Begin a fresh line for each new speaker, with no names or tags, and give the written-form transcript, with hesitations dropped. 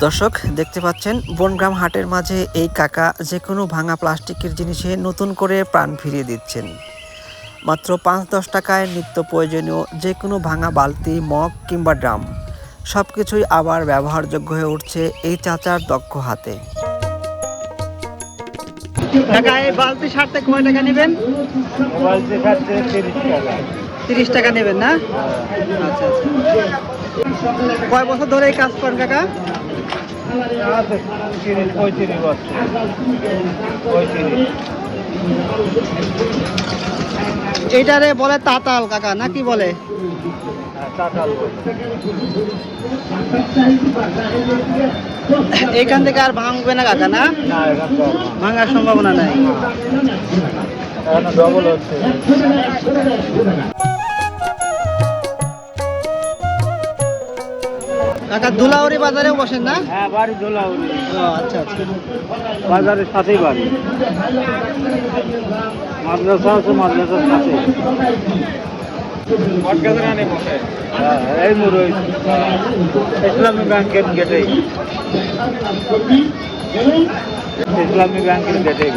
দর্শক দেখতে পাচ্ছেন বনগ্রাম হাটের মাঝে এই কাকা যে কোনো ভাঙা প্লাস্টিকের জিনিসে নতুন করে প্রাণ ফিরিয়ে দিচ্ছেন। মাত্র ৫-১০ টাকায় নিত্য প্রয়োজনীয় যে কোনো ভাঙা বালতি, মগ কিংবা ড্রাম সব কিছুই আবার ব্যবহারযোগ্য হয়ে উঠছে এই চাচার দক্ষ হাতে।
কাকা এই বালতি সারতে কয় টাকা নেবেন?
বালতি সারতে ৩০ টাকা।
৩০ টাকা নেবেন না? আচ্ছা আচ্ছা। কয় বছর ধরে এই কাজ করেন কাকা?
৩০-৩৫ বছর। ৩৫।
এইটারে বলে তাতাল কাকা, নাকি বলে?
টাকা
এইখান থেকে আর ভাঙবে না কাকা, না?
না, এখন তো
ভাঙার সম্ভাবনা নাই।
এখন ডবল হচ্ছে।
কাকা দুলাউরি বাজারেও বসেন না?
হ্যাঁ, বাড়ি ধুলাউড়ি।
ও আচ্ছা আচ্ছা।
বাজারের সাথেই বাড়ি। মাদ্রাসা আছে, মাদ্রাসার সাথে। হ্যাঁ, এই মুরই ইসলামী ব্যাংকের গেটেই। ইসলামী ব্যাংকের গেটেই।